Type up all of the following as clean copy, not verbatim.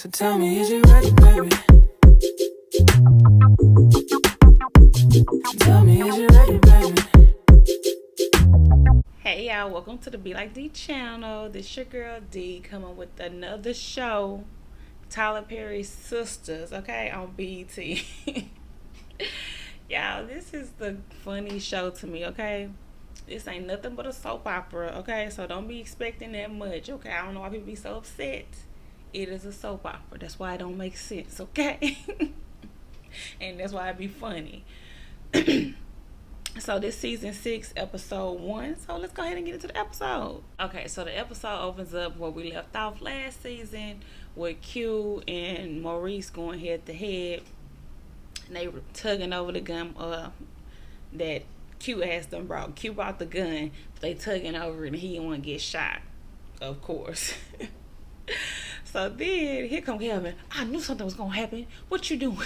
So tell me, is you ready, baby? Tell me, is you ready, baby? Hey y'all, welcome to the Be Like D channel. This your girl D coming with another show, Tyler Perry's Sistas, okay, on BET. Y'all, this is the funny show to me, okay? This ain't nothing but a soap opera, okay? So don't be expecting that much, okay? I don't know why people be so upset. It is a soap opera. That's why it don't make sense, okay? And that's why it be funny. So this season 6, episode 1. So let's go ahead and get into the episode. Okay, so the episode opens up where we left off last season with Q and Maurice going head to head. And they were tugging over the gun that Q asked them brought. Q brought the gun, but they tugging over it and he didn't want to get shot, of course. So then here come Kevin. I knew something was gonna happen. What you doing?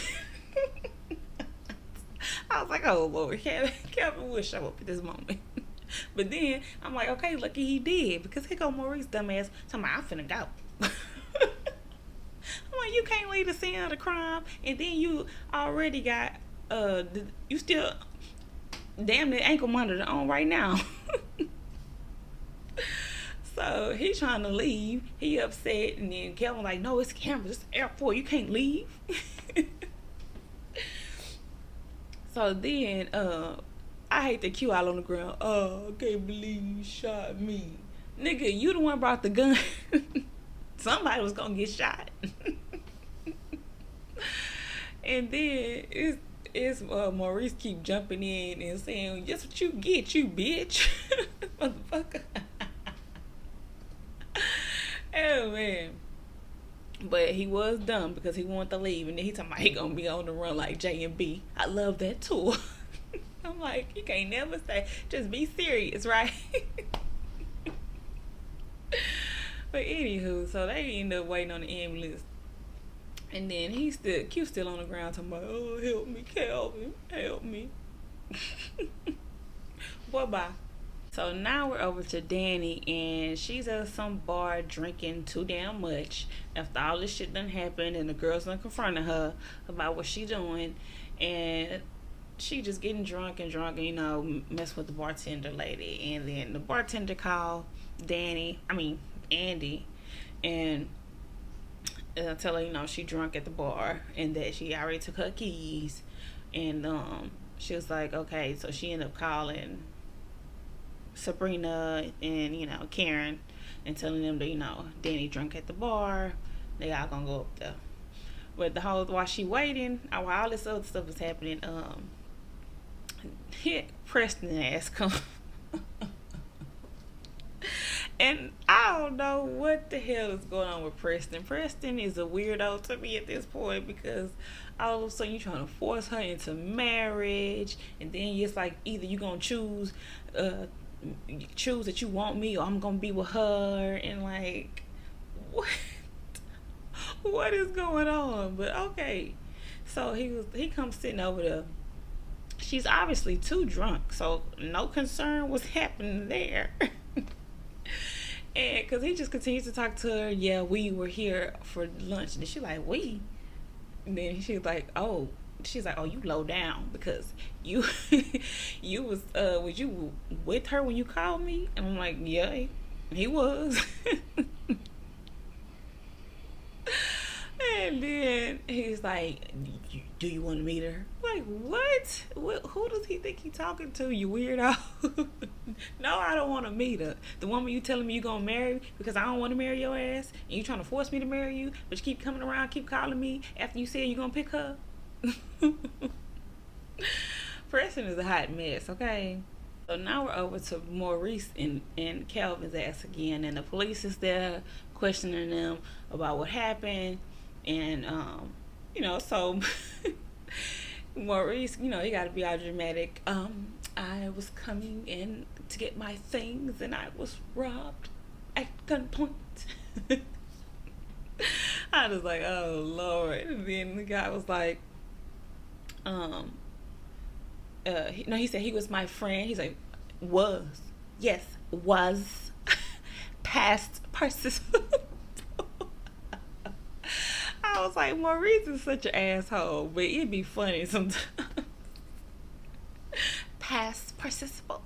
I was like, oh Lord, Kevin will show up at this moment. But then I'm like, okay, lucky he did, because here go Maurice dumbass talking about I'm finna go. I'm like, you can't leave the scene of the crime, and then you already got you still damn near ankle monitor on right now. So he trying to leave. He upset, and then Kelvin like, no, it's cameras, it's the airport, you can't leave. So then I hate the Q out on the ground. Oh, I can't believe you shot me. Nigga, you the one brought the gun. Somebody was gonna get shot. And then it's Maurice keep jumping in and saying, "That's what you get, you bitch." Motherfucker. Oh man. But he was dumb because he wanted to leave, and then he talking about he gonna be on the run like J and B. I love that tour. I'm like, you can't never say, just be serious, right? But anywho, so they end up waiting on the ambulance, and then Q still on the ground talking about, oh help me, Calvin, help me. Boy, bye. So now we're over to Danny, and she's at some bar drinking too damn much after all this shit done happened, and the girls done confronted her about what she doing, and she just getting drunk and you know, mess with the bartender lady. And then the bartender called Andy, and tell her, you know, she drunk at the bar and that she already took her keys, and she was like, okay, so she ended up calling Sabrina and, you know, Karen, and telling them that, you know, Danny drunk at the bar, they all gonna go up there. But while she waiting, while all this other stuff is happening, Preston ass come. And I don't know what the hell is going on with Preston. Preston is a weirdo to me at this point, because all of a sudden you're trying to force her into marriage, and then it's like either you're gonna choose that you want me, or I'm gonna be with her, and like, what is going on? But okay, so he comes sitting over there. She's obviously too drunk, so no concern was happening there. And because he just continues to talk to her, yeah, we were here for lunch, and she's like, we, and then she's like, oh, you low down, because you you was you with her when you called me? And I'm like, yeah, he was. And then he's like, do you want to meet her? Like, what? Who does he think he's talking to, you weirdo? No, I don't want to meet her. The woman you telling me you gonna marry because I don't want to marry your ass, and you trying to force me to marry you, but you keep coming around, keep calling me after you said you gonna pick her. Preston is a hot mess, okay? So now we're over to Maurice and Calvin's ass again, and the police is there questioning them about what happened. And you know, so Maurice, you know, he got to be all dramatic. I was coming in to get my things, and I was robbed at gunpoint. I was like, oh Lord. And then the guy was like, he said he was my friend. He's like, was. Yes, was. Past participle. was like, Maurice is such an asshole, but it'd be funny sometimes. Past participle.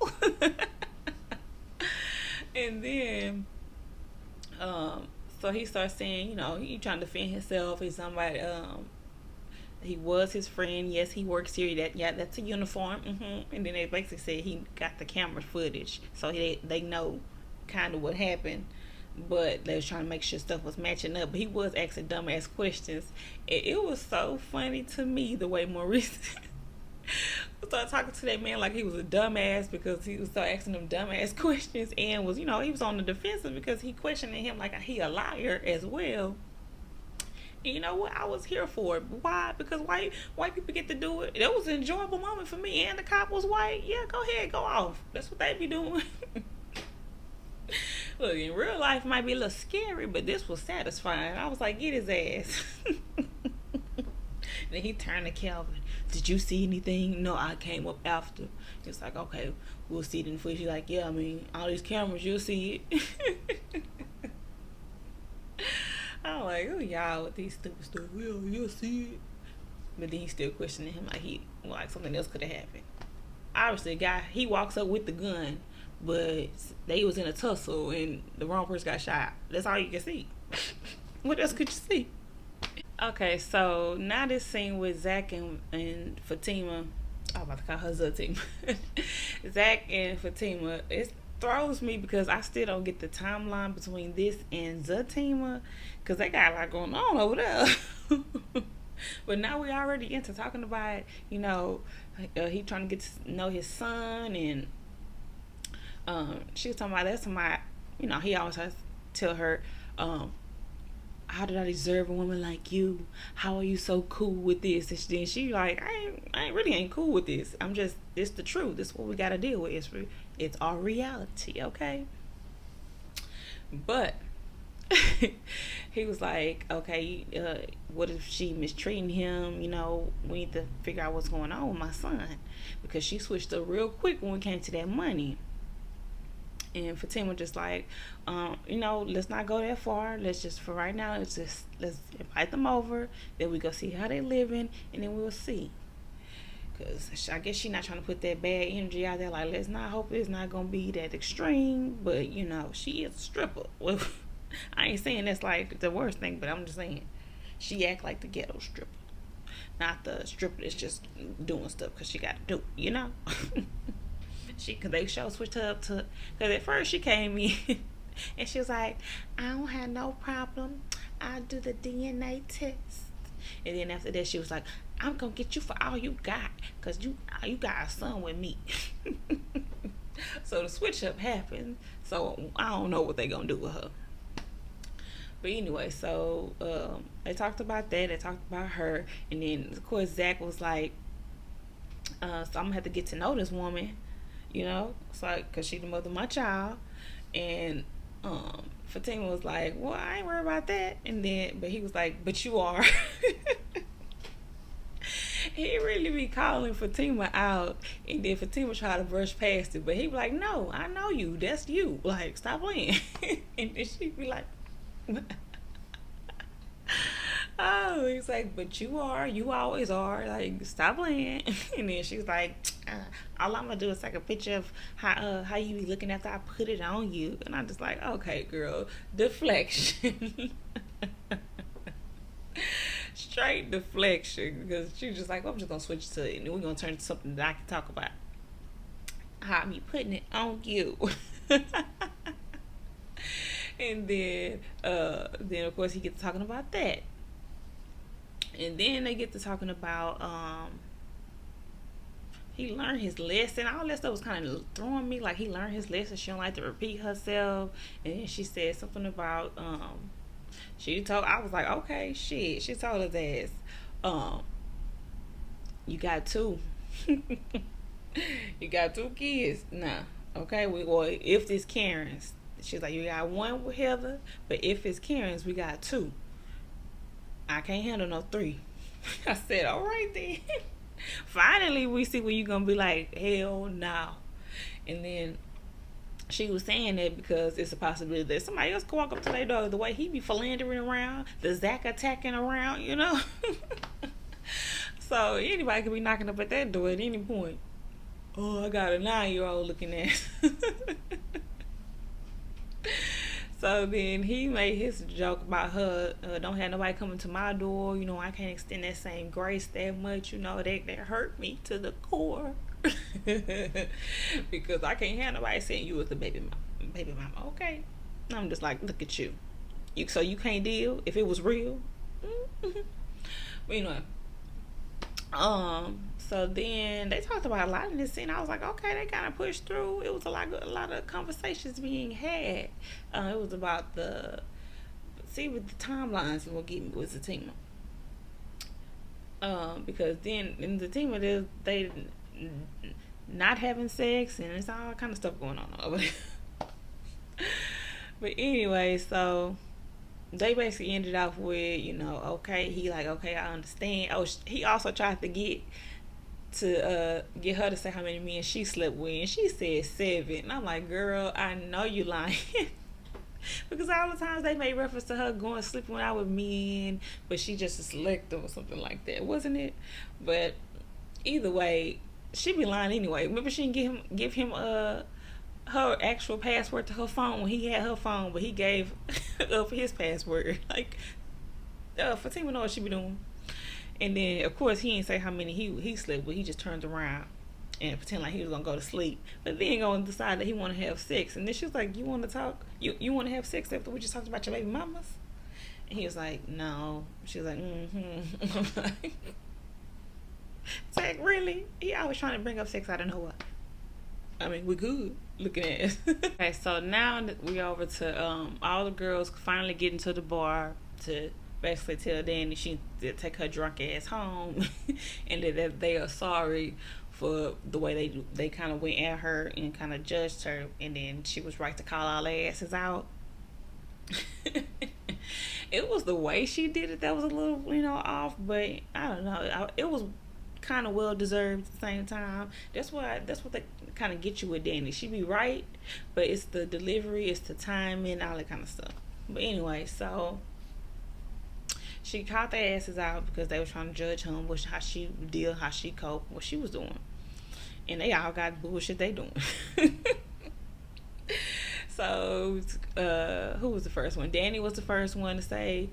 And then, so he starts saying, he trying to defend himself. He's somebody, he was his friend. Yes, he works here. That's a uniform. And then they basically said he got the camera footage, so they know kind of what happened. But they was trying to make sure stuff was matching up. But he was asking dumbass questions. It was so funny to me the way Maurice started talking to that man like he was a dumbass, because he was so asking them dumbass questions, and was, he was on the defensive because he questioning him like he a liar as well. And you know what? I was here for it. Why? Because white people get to do it. It was an enjoyable moment for me, and the cop was white. Yeah, go ahead, go off. That's what they be doing. Look, in real life, it might be a little scary, but this was satisfying. I was like, get his ass. Then he turned to Calvin. Did you see anything? No, I came up after. It's like, okay, we'll see it in the footage. She's like, yeah, I mean, all these cameras, you'll see it. I'm like, oh, y'all with these stupid stuff. Well, you'll see it. But then he's still questioning him like something else could have happened. Obviously, the guy, he walks up with the gun, but they was in a tussle and the wrong person got shot. That's all you can see. What else could you see? Okay, so now this scene with Zach and Fatima, I'm about to call her Zatima. Zach and Fatima, it throws me because I still don't get the timeline between this and Zatima, because they got a lot going on over there. But now we already into talking about, he trying to get to know his son, and she was talking about that's my, he always has to tell her, how did I deserve a woman like you? How are you so cool with this? And then she like, I really ain't cool with this. It's the truth. This is what we got to deal with. It's our reality, okay? But he was like, okay, what if she mistreating him? We need to figure out what's going on with my son, because she switched up real quick when we came to that money. And Fatima just like, let's not go that far. Let's just, for right now, let's invite them over. Then we go see how they living, and then we'll see. Because I guess she's not trying to put that bad energy out there. Like, let's not hope it's not going to be that extreme. But, she is a stripper. Well, I ain't saying that's like the worst thing, but I'm just saying she act like the ghetto stripper. Not the stripper that's just doing stuff because she got to do, Cause they switched her up to, cause at first she came in and she was like, I don't have no problem, I'll do the DNA test. And then after that she was like, I'm gonna get you for all you got, cause you got a son with me. So the switch up happened. So I don't know what they gonna do with her. But anyway, so they talked about that. They talked about her, and then of course Zach was like, so I'm gonna have to get to know this woman. It's like, cause she's the mother of my child. And Fatima was like, well, I ain't worried about that. And then, but he was like, but you are. He really be calling Fatima out, and then Fatima try to brush past it, but he be like, no, I know you, that's you, like, stop playing. And then she be like, oh, he's like, but you always are, like, stop playing. And then she's like, all I'm gonna do is take a picture of how you be looking after I put it on you. And I'm just like, okay, girl, deflection. Straight deflection, because she's just like, well, I'm just gonna switch to it, and then we're gonna turn to something that I can talk about, how I be putting it on you. And then of course he gets talking about that, and then they get to talking about he learned his lesson. All that stuff was kind of throwing me, like, he learned his lesson, she don't like to repeat herself. And then she said something about I was like, okay, shit. She told his ass, you got two. You got two kids now. Okay, well, if it's Karen's, she's like, you got one with Heather, but if it's Karen's, we got two. I can't handle no three. I said, all right then. Finally, we see when you're gonna be like, hell no. And then she was saying that because it's a possibility that somebody else could walk up to their door the way he be philandering around, the Zach attacking around, you know. So anybody could be knocking up at that door at any point. Oh, I got a 9-year-old looking at. So then he made his joke about her, don't have nobody coming to my door. You know, I can't extend that same grace that much. You know, that hurt me to the core. Because I can't have nobody saying you was the baby mama. Okay. I'm just like, look at you. So you can't deal if it was real. But anyway. So then they talked about a lot in this scene. I was like, okay, they kind of pushed through. It was a lot of conversations being had. It was about with the timelines and what get me was the team. Because then in the team they not having sex and it's all kind of stuff going on over there. But anyway, so they basically ended off with, you know, okay, he like, okay, I understand. Oh, he also tried to get her to say how many men she slept with, and she said 7. And I'm like, girl, I know you lying. Because all the times they made reference to her going sleeping out with men, but she just a selective or something like that, wasn't it? But either way, she be lying anyway. Remember, she didn't give him her actual password to her phone when he had her phone, but he gave up his password. Like, Fatima know what she be doing. And then, of course, he didn't say how many he slept with. He just turned around and pretend like he was gonna go to sleep. But then gonna decide that he want to have sex. And then she was like, "You want to talk? You want to have sex after we just talked about your baby mamas?" And he was like, "No." She was like, "Mm-hmm." It's like, really? He always trying to bring up sex out of nowhere. I mean, we could looking at it. Okay, so now we over to all the girls finally getting to the bar to basically tell Danny she to take her drunk ass home, and that they are sorry for the way they kind of went at her and kind of judged her, and then she was right to call all their asses out. It was the way she did it that was a little, you know, off, but I don't know. It was kind of well deserved at the same time. That's what they kind of get you with Danny. She be right, but it's the delivery, it's the timing, all that kind of stuff. But anyway, so she caught their asses out because they were trying to judge him, how she deal, how she cope, what she was doing, and they all got bullshit they doing. So who was the first one? Andy was the first one to say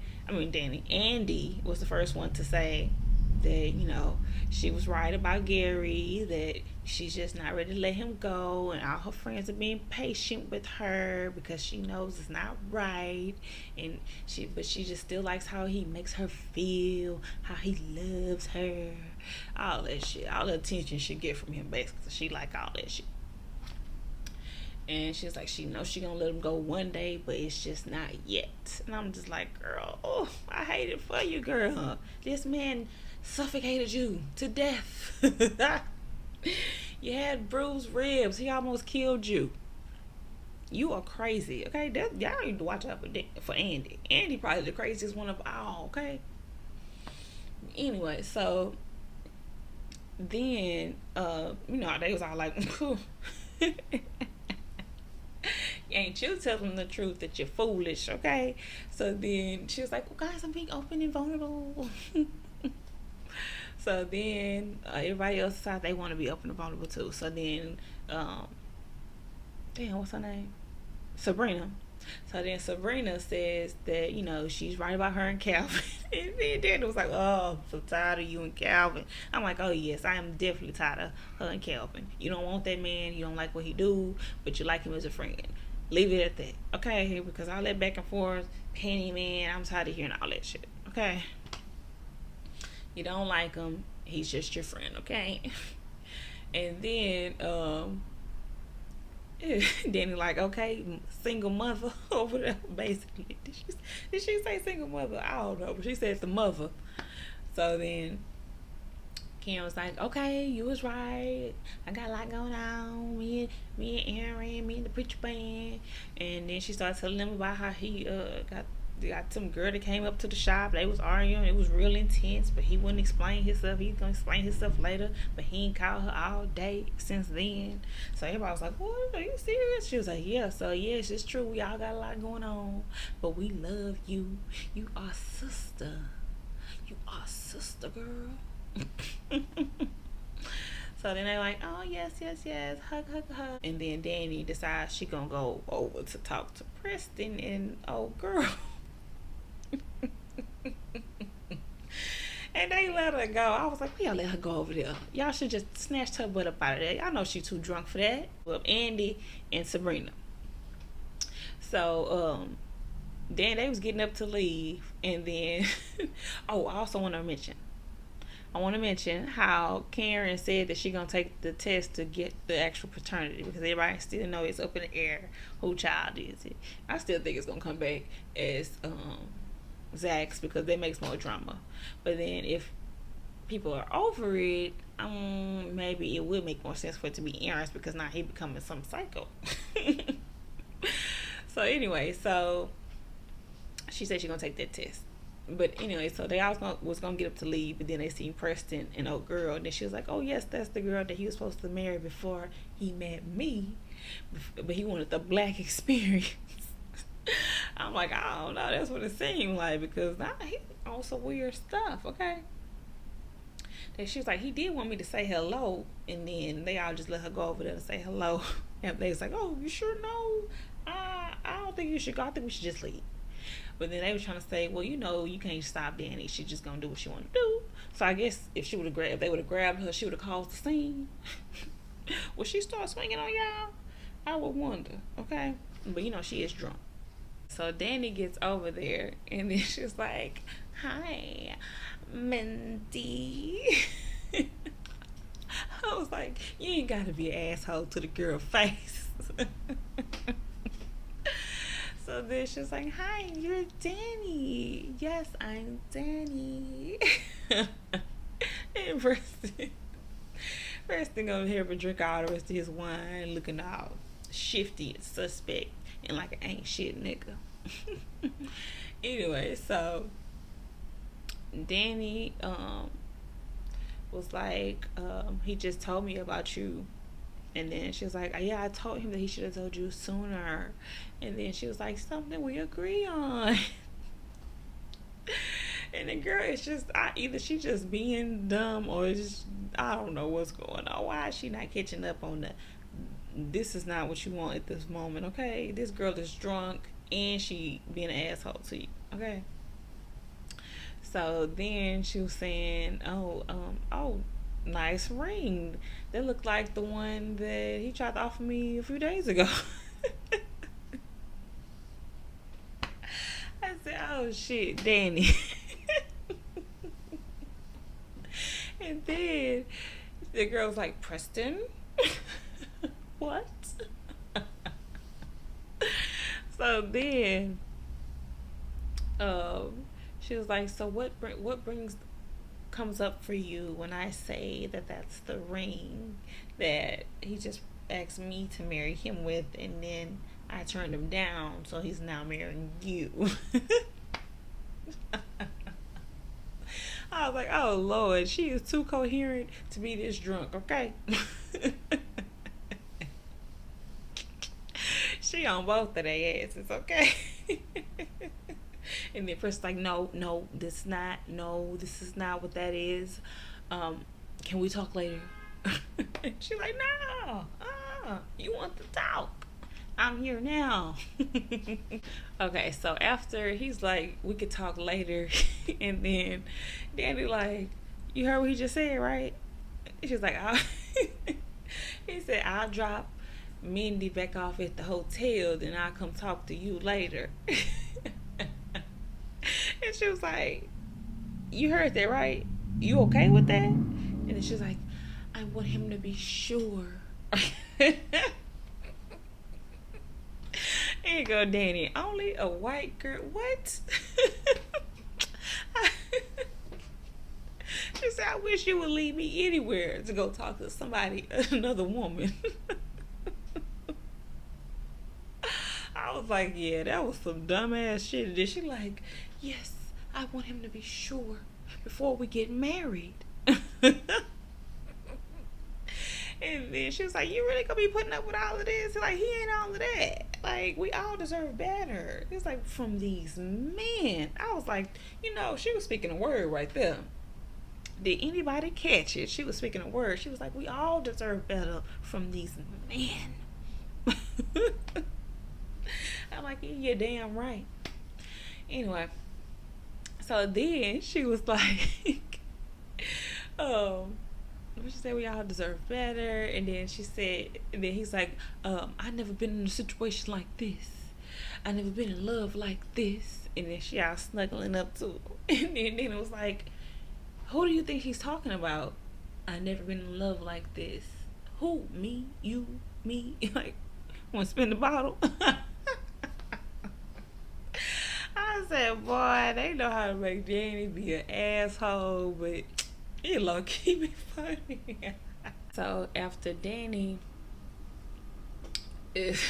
that, you know, she was right about Gary, that she's just not ready to let him go, and all her friends are being patient with her because she knows it's not right, but she just still likes how he makes her feel, how he loves her, all that shit, all the attention she get from him, basically. She like all that shit. And she's like, she knows she gonna let him go one day, but it's just not yet. And I'm just like, girl, oh, I hate it for you, girl. This man suffocated you to death. You had bruised ribs. He almost killed you. You are crazy, okay? Y'all need to watch out for Andy. Andy probably the craziest one of all, okay? Anyway, so then, you know, they was all like, ain't you telling the truth that you're foolish, okay? So then she was like, well, guys, I'm being open and vulnerable. So then everybody else decided they want to be open and vulnerable too. So then, what's her name? Sabrina. So then Sabrina says that, you know, she's right about her and Calvin. And then Daniel was like, oh, I'm so tired of you and Calvin. I'm like, oh, yes, I am definitely tired of her and Calvin. You don't want that man. You don't like what he do, but you like him as a friend. Leave it at that, okay? Because all that back and forth, penny man, I'm tired of hearing all that shit, okay? You don't like him. He's just your friend, okay? And then Danny like, okay, single mother over there, basically. Did she say single mother? I don't know, but she said the mother. So then Kim was like, okay, you was right. I got a lot going on. Me and Aaron, me and the preacher band. And then she started telling them about how he got got some girl that came up to the shop. They was arguing. It was real intense, but he wouldn't explain himself. He was gonna explain himself later, but he ain't called her all day since then. So everybody was like, "What? Are you serious?" She was like, "Yeah." So yes, it's true. We all got a lot going on, but we love you. You are sister. You are sister, girl. So then they like, oh yes, yes, yes, hug, hug, hug. And then Danny decides she gonna go over to talk to Preston and old girl. And they let her go. I was like, we y'all let her go over there. Y'all should just snatched her butt up out of there. Y'all know she too drunk for that. Well, Andy and Sabrina. So then they was getting up to leave, and then oh, I also want to mention how Karen said that she gonna take the test to get the actual paternity, because everybody still know it's up in the air who child is it. I still think it's gonna come back as Zach's, because that makes more drama. But then if people are over it, maybe it would make more sense for it to be Aaron's, because now he becoming some psycho. So anyway, so she said she's gonna take that test. But anyway, so they all was gonna get up to leave, but then they seen Preston and old girl, and then she was like, "Oh yes, that's the girl that he was supposed to marry before he met me, but he wanted the black experience." I'm like, I don't know, that's what it seemed like, because now he on some weird stuff. Okay. And she was like, he did want me to say hello, and then they all just let her go over there to say hello, and they was like, "Oh, you sure know? I don't think you should go. I think we should just leave." But then they was trying to say, well, you can't stop Danny. She's just gonna do what she want to do. So I guess if they would have grabbed her, she would have caused the scene. Will she start swinging on y'all? I would wonder. Okay, but she is drunk. So Danny gets over there, and then she's like, "Hi, Mindy." I was like, you ain't gotta be an asshole to the girl face. So then she's like, "Hi, you're Danny." "Yes, I'm Danny." And Preston over here but drink all the rest of his wine, looking all shifty and suspect and like an ain't shit nigga. Anyway, so Danny was like, he just told me about you. And then she was like, yeah, I told him that he should have told you sooner. And then she was like, something we agree on. And the girl is just, either she just being dumb or just, I don't know what's going on. Why is she not catching up on this is not what you want at this moment, okay? This girl is drunk and she being an asshole to you, okay? So then she was saying, oh, nice ring. That looked like the one that he tried to offer me a few days ago. I said, oh shit, Danny. And then the girl was like, Preston? What? So then she was like, so what comes up for you when I say that that's the ring that he just asked me to marry him with, and then I turned him down, so he's now marrying you. I was like, oh Lord, she is too coherent to be this drunk, okay? She on both of their asses, okay? And then first like, no, this is not what that is. Can we talk later? She's like, no, you want to talk. I'm here now. Okay, so after he's like, we could talk later. And then Danny like, you heard what he just said, right? She's like, he said, I'll drop Mindy back off at the hotel, then I'll come talk to you later. And she was like, you heard that, right? You okay with that? And then she was like, I want him to be sure. Here you go, Danny. Only a white girl. What? She said, I wish you would leave me anywhere to go talk to somebody, another woman. I was was like, yeah, that was some dumbass shit. And then she like, yes, I want him to be sure before we get married. And then she was like, you really gonna be putting up with all of this? Like, he ain't all of that. Like, we all deserve better. It's like, from these men. I was like, she was speaking a word right there. Did anybody catch it? She was speaking a word. She was like, we all deserve better from these men. I'm like, yeah, you're damn right. Anyway, so then she was like, she said we all deserve better. And then she said, and then he's like, I never been in a situation like this. I never been in love like this. And then she all snuggling up to him. And then it was like, who do you think he's talking about? I never been in love like this. Who? Me? You? Me? Like, want to spin the bottle? I said, boy, they know how to make Danny be an asshole, but it low key be funny. So after Danny is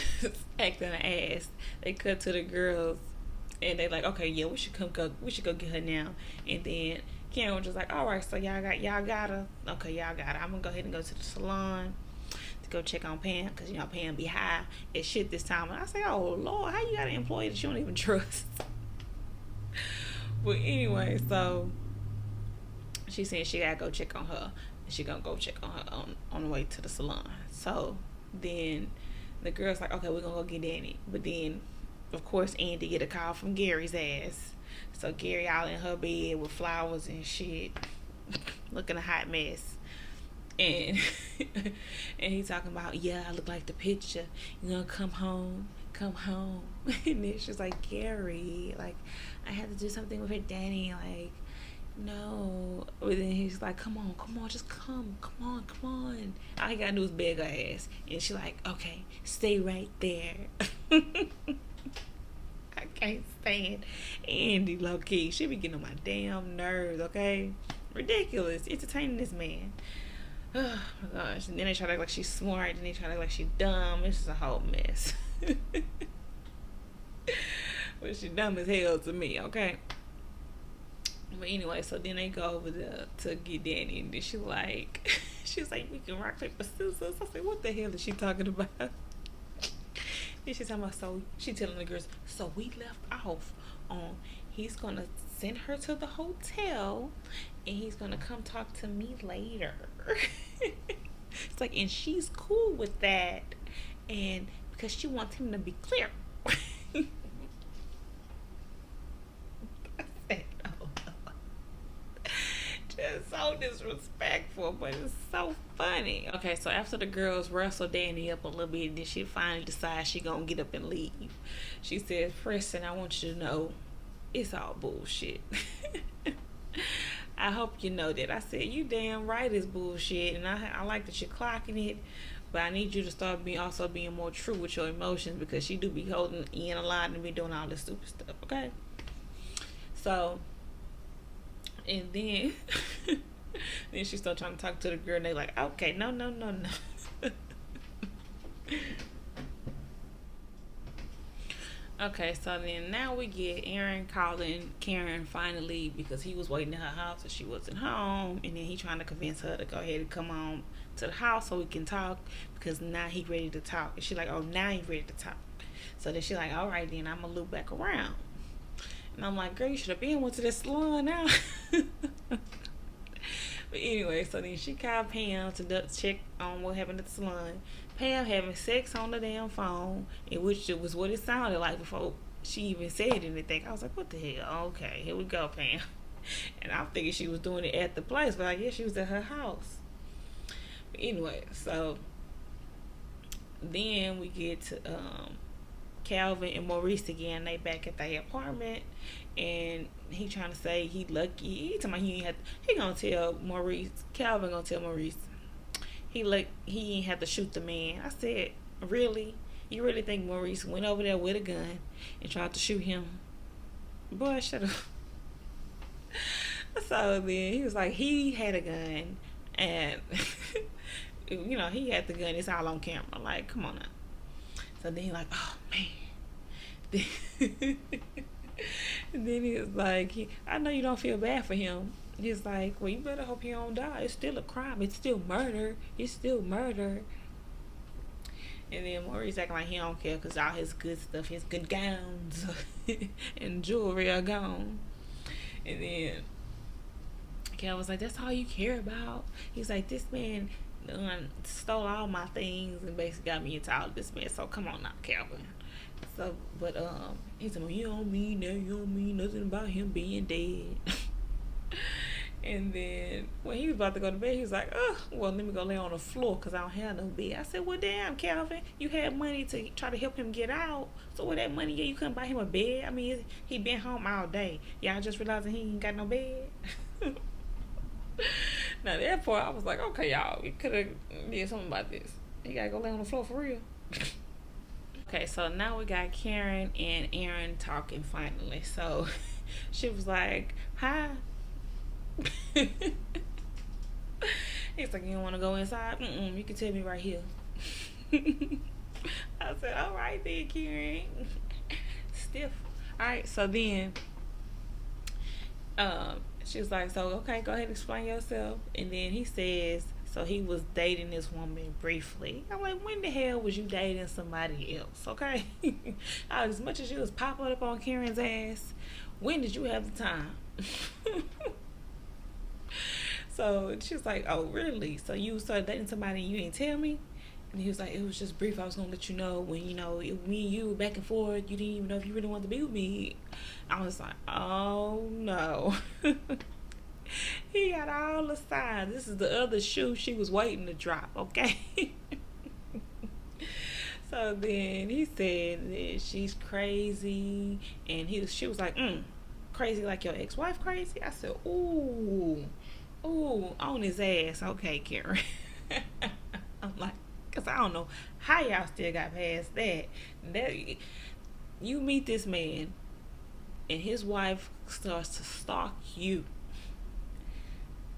acting an ass, they cut to the girls, and they like, okay, yeah, we should go get her now. And then Karen was just like, all right, so y'all got her. Okay, y'all got her. I'm gonna go ahead and go to the salon to go check on Pam, because Pam be high as shit this time. And I say, oh Lord, how you got an employee that you don't even trust? But anyway, so she said she gotta go check on her. She gonna go check on her on the way to the salon. So then the girl's like, okay, we're gonna go get Danny. But then, of course, Andy get a call from Gary's ass. So Gary all in her bed with flowers and shit, looking a hot mess. And and he talking about, yeah, I look like the picture. Come home. And then she's like, Gary, like, I had to do something with her Danny, like, no. But then he's like, come on, just come on. All he gotta do is beg her ass. And she's like, okay, stay right there. I can't stand Andy low key. She be getting on my damn nerves, okay? Ridiculous. Entertaining this man. Oh my gosh. And then they try to act like she's smart, and they try to act like she's dumb. It's just a whole mess. But she dumb as hell to me, okay? But anyway, so then they go over there to get Danny, and then she's like, we can rock, paper, scissors. I said, what the hell is she talking about? Then she's talking about, so she telling the girls, so we left off on he's gonna send her to the hotel, and he's gonna come talk to me later. It's like, and she's cool with that, and because she wants him to be clear. Just so disrespectful, but it's so funny. Okay, so after the girls wrestle Danny up a little bit, then she finally decides she gonna get up and leave. She says, Preston, I want you to know it's all bullshit. I hope you know that. I said, you damn right it's bullshit, and I like that you're clocking it, but I need you to start being more true with your emotions, because she do be holding in a lot and be doing all this stupid stuff, okay? So, and then then she started trying to talk to the girl, and they like, okay, no. Okay, so then now we get Aaron calling Karen finally, because he was waiting at her house and she wasn't home, and then he trying to convince her to go ahead and come on to the house so we can talk, because now he ready to talk. And she like, oh, now he ready to talk. So then she like, all right, then I'm gonna loop back around. And I'm like, girl, you should have been went to the salon now. But anyway, so then she called Pam to check on what happened at the salon. Pam having sex on the damn phone, in which it was what it sounded like before she even said anything. I was like, what the hell? Okay, here we go, Pam. And I'm thinking she was doing it at the place, but I guess she was at her house. But anyway, so then we get to Calvin and Maurice again. They back at their apartment, and he trying to say he lucky. He talking about he gonna tell Maurice. Calvin gonna tell Maurice he ain't have to shoot the man. I said, really? You really think Maurice went over there with a gun and tried to shoot him? Boy, shut up. So then he was like, he had a gun, and he had the gun. It's all on camera. Like, come on now. So then he like, oh man, And then he was like, I know you don't feel bad for him. He's like, well, you better hope he don't die. It's still a crime. It's still murder. It's still murder. And then Maurice acting like he don't care because all his good stuff, his good gowns and jewelry are gone. And then Cal was like, that's all you care about? He's like, this man stole all my things and basically got me into all this mess. So come on now, Calvin. So, but he said, well, you don't mean nothing about him being dead. And then when he was about to go to bed, he was like, oh, well, let me go lay on the floor because I don't have no bed. I said, well, damn, Calvin, you had money to try to help him get out. So with that money, yeah, you couldn't buy him a bed? I mean, he been home all day. Y'all just realizing he ain't got no bed? Now, that part, I was like, okay, y'all, we could have did something about this. You got to go lay on the floor for real. Okay, so now we got Karen and Aaron talking finally. So she was like, hi. He's like, you don't want to go inside? You can tell me right here. I said, all right then, Karen. Stiff. All right, so then she was like, so okay, go ahead and explain yourself. And then he says, so he was dating this woman briefly. I'm like, when the hell was you dating somebody else? Okay. As much as you was popping up on Karen's ass, when did you have the time? So she was like, oh, really? So you started dating somebody and you didn't tell me? And he was like, it was just brief. I was going to let you know when, me and you back and forth, you didn't even know if you really wanted to be with me. I was like, oh, no. He got all the signs. This is the other shoe she was waiting to drop, okay? So then he said that she's crazy. And she was like, crazy like your ex-wife crazy? I said, ooh, on his ass. Okay, Karen. I'm like, because I don't know how y'all still got past that. You meet this man and his wife starts to stalk you,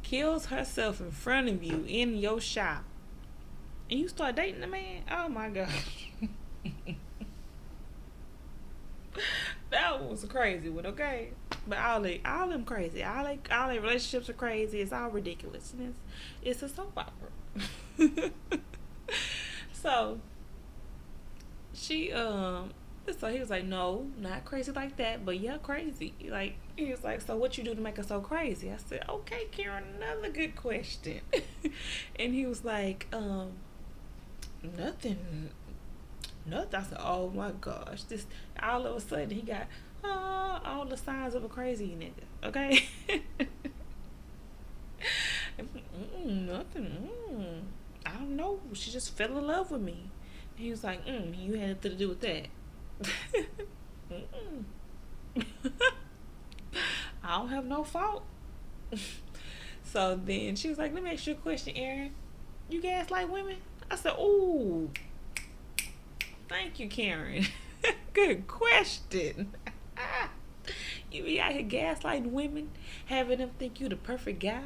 kills herself in front of you in your shop, and you start dating the man. Oh my gosh. That was a crazy one, okay? But all them crazy. All their relationships are crazy. It's all ridiculous. It's a soap opera. So she so he was like, no, not crazy like that, but yeah, crazy. Like, he was like, so what you do to make her so crazy? I said, okay, Karen, another good question. And he was like, nothing. I said, oh my gosh, this all of a sudden he got all the signs of a crazy nigga. Okay. Nothing. I don't know. She just fell in love with me. And he was like, you had nothing to do with that. I don't have no fault. So then she was like, let me ask you a question, Aaron. You gaslight women? I said, ooh, thank you, Karen. Good question. You be out here gaslighting women, having them think you the perfect guy,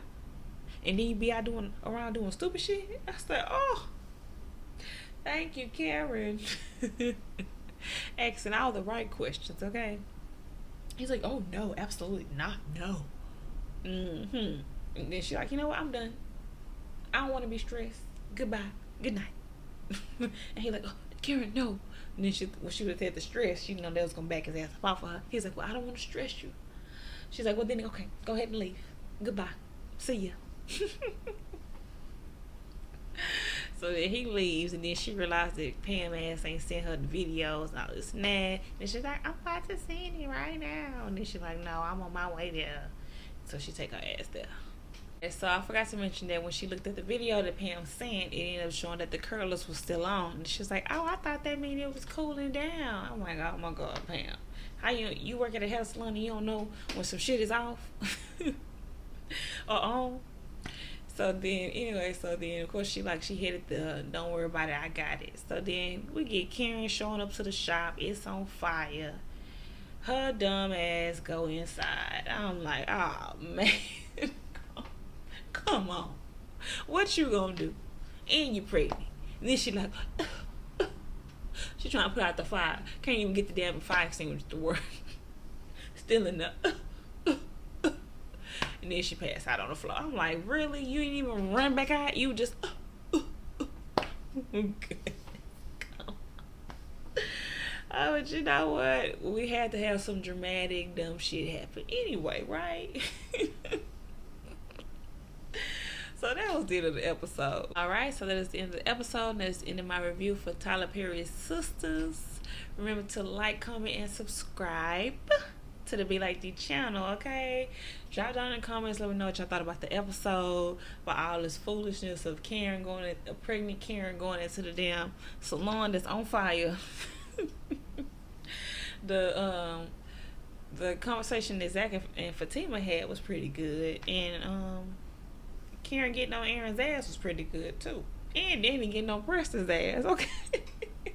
and then you be out around doing stupid shit? I said, oh, thank you, Karen. Asking all the right questions, okay? He's like, oh, no, absolutely not, no. And then she's like, you know what, I'm done. I don't want to be stressed. Goodbye. Good night. And he's like, oh, Karen, no. And then when she was at the stress, she that was going to back his ass up off of her. He's like, well, I don't want to stress you. She's like, well, then, okay, go ahead and leave. Goodbye. See ya. So then he leaves, and then she realized that Pam ass ain't sent her the videos and all this and that. And she's like, I'm about to send it right now. And then she's like, no, I'm on my way there. So she take her ass there. And so I forgot to mention that when she looked at the video that Pam sent, it ended up showing that the curlers was still on. And she's like, oh, I thought that meant it was cooling down. I'm like, oh my God, Pam. How you work at a hair salon and you don't know when some shit is off or on? So then of course she headed the don't worry about it, I got it. So then we get Karen showing up to the shop. It's on fire. Her dumb ass go inside. I'm like, oh man. Come on. What you gonna do? And you pregnant. And then she like, She trying to put out the fire. Can't even get the damn fire extinguisher to work. Still in the. And then she passed out on the floor. I'm like, really? You didn't even run back out? You just. Oh, but you know what? We had to have some dramatic, dumb shit happen anyway, right? So that was the end of the episode. Alright, so that is the end of the episode. And that's the end of my review for Tyler Perry's Sistas. Remember to like, comment, and subscribe to the belikedee channel, okay? Drop down in the comments, let me know what y'all thought about the episode, about all this foolishness of a pregnant Karen going into the damn salon that's on fire. The conversation that Zach and Fatima had was pretty good, and Karen getting on Aaron's ass was pretty good too, and Danny getting on Preston's ass. Okay. It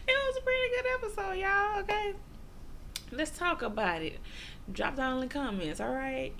was a pretty good episode, y'all. Okay, let's talk about it. Drop down in the comments. All right.